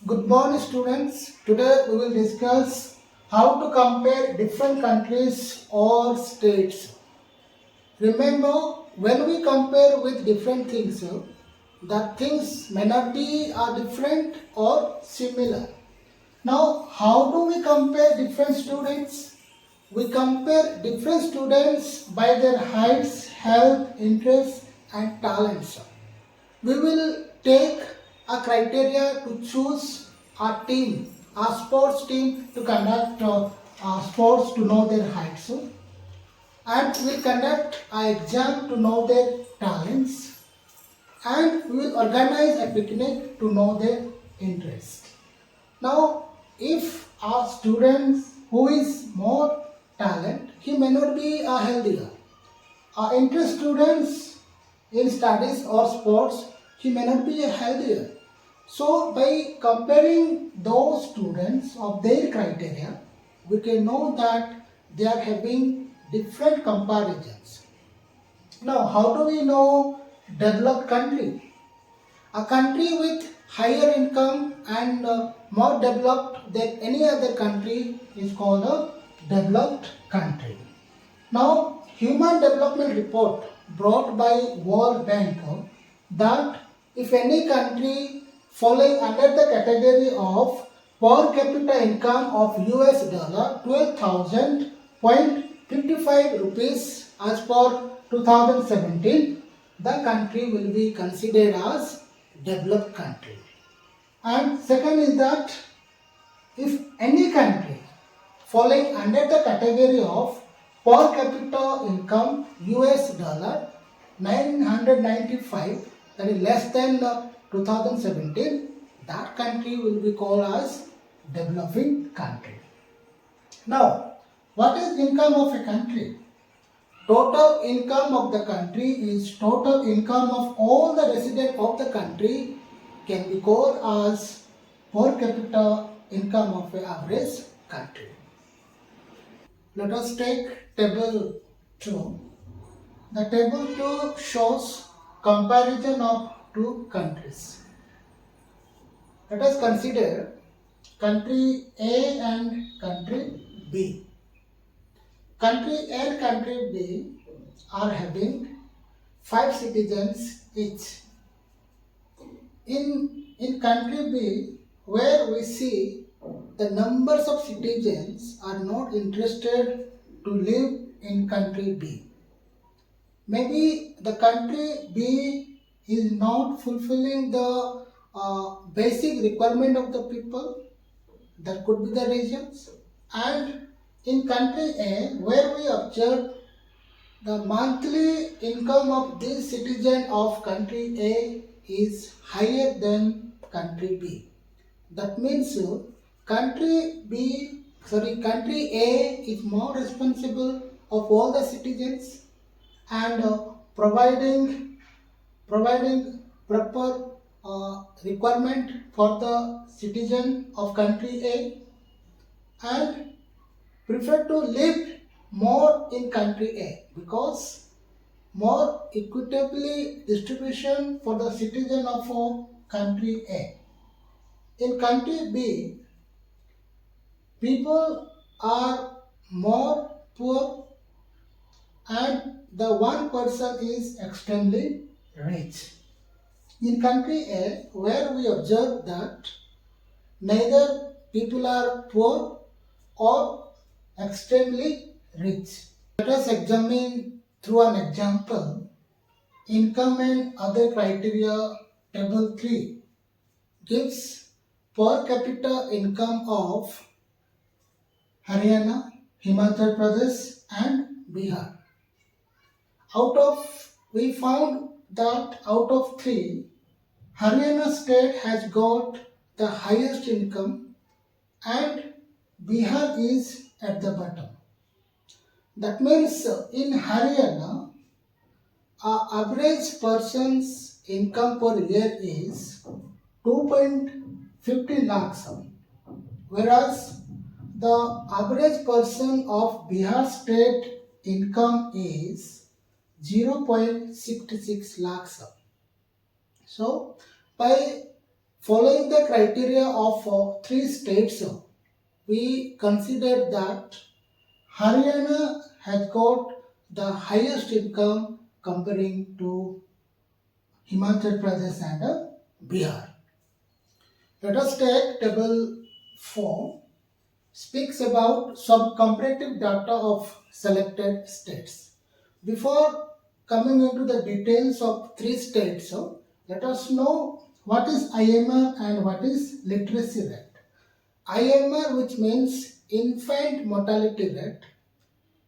Good morning students. Today we will discuss how to compare different countries or states. Remember, when we compare with different things, that things may not be are different or similar. Now, how do we compare different students? We compare different students by their heights, health, interests and talents. We will take a criteria to choose a team, a sports team to conduct sports to know their heights, and we will conduct an exam to know their talents, and we will organize a picnic to know their interest. Now, if a student who is more talent, he may not be a healthier. Interest students in studies or sports, he may not be a healthier. So by comparing those students of their criteria, we can know that they are having different comparisons. Now, how do we know developed country? A country with higher income and more developed than any other country is called a developed country. Now, Human Development Report brought by World Bank that if any country falling under the category of per capita income of US dollar 12,000.55 rupees as per 2017, the country will be considered as developed country. And second is that if any country falling under the category of per capita income US dollar 995, that is less than 2017, that country will be called as developing country. Now, what is income of a country? Total income of the country is total income of all the residents of the country can be called as per capita income of an average country. Let us take table 2. The table 2 shows comparison of two countries. Let us consider country A and country B. Country A and country B are having 5 citizens each. In country B, where we see the numbers of citizens are not interested to live in country B. Maybe the country B is not fulfilling the basic requirement of the people. That could be the reasons. And in country A, where we observe the monthly income of this citizen of country A is higher than country B. That means country A is more responsible of all the citizens and providing proper requirement for the citizen of country A and prefer to live more in country A because more equitably distribution for the citizen of country A. In country B, people are more poor and the one person is extremely rich. In country A, where we observe that neither people are poor or extremely rich. Let us examine through an example income and other criteria. Table 3 gives per capita income of Haryana, Himachal Pradesh and Bihar. We found that out of 3, Haryana state has got the highest income and Bihar is at the bottom. That means in Haryana, average person's income per year is 2.50 lakhs, whereas the average person of Bihar state income is 0.66 lakhs. So, by Following the criteria of three states, we consider that Haryana has got the highest income comparing to Himachal Pradesh and Bihar. Let us take table 4 speaks about some comparative data of selected states. Before coming into the details of three states, let us know what is IMR and what is literacy rate. IMR, which means infant mortality rate,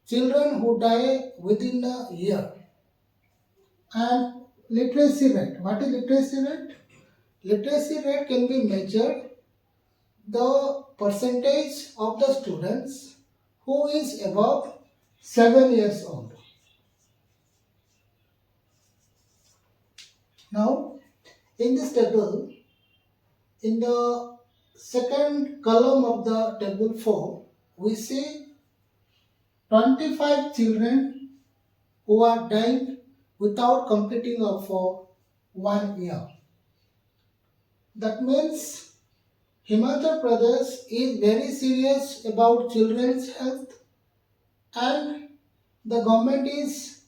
children who die within a year, and literacy rate. What is literacy rate? Literacy rate can be measured the percentage of the students who is above 7 years old. Now, in this table, in the second column of the table 4, we see 25 children who are dying without completing of 1 year. That means Himachal Pradesh is very serious about children's health, and the government is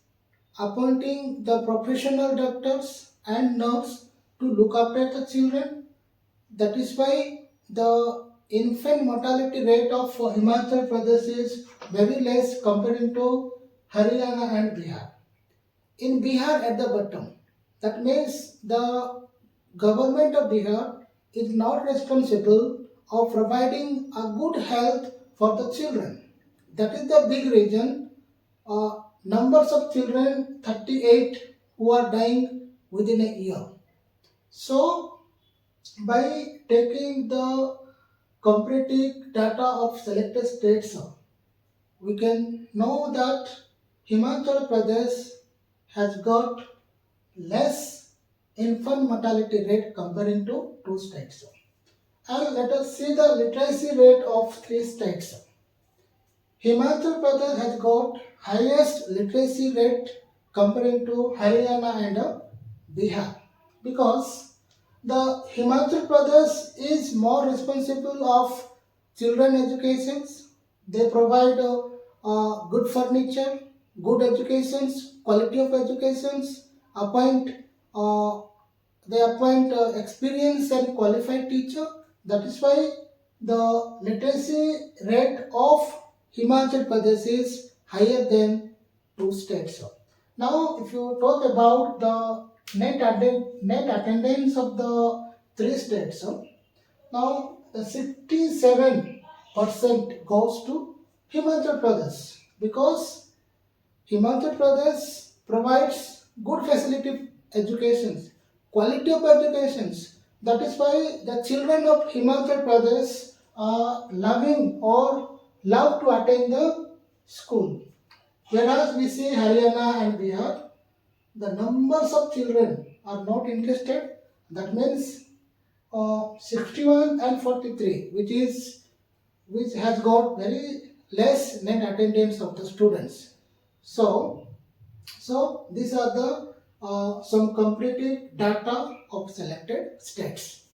appointing the professional doctors and nurse to look after the children. That is why the infant mortality rate of Himachal Pradesh is very less comparing to Haryana and Bihar. In Bihar at the bottom, that means the government of Bihar is not responsible of providing a good health for the children. That is the big reason numbers of children 38 who are dying within a year. So by taking the comparative data of selected states, we can know that Himachal Pradesh has got less infant mortality rate comparing to two states. And let us see the literacy rate of three states. Himachal Pradesh has got highest literacy rate comparing to Haryana and Bihar, because the Himachal Pradesh is more responsible of children educations. They provide good furniture, good educations, quality of educations, appoint uh, they appoint experienced and qualified teacher. That is why the literacy rate of Himachal Pradesh is higher than two states. Now, if you talk about the net attendance of the three states, now the 67% goes to Himachal Pradesh, because Himachal Pradesh provides good facility educations, quality of educations. That is why the children of Himachal Pradesh are loving or love to attend the school. Whereas we see Haryana and Bihar, the numbers of children are not interested. That means 61 and 43, which has got very less net attendance of the students. So these are the some comparative data of selected states.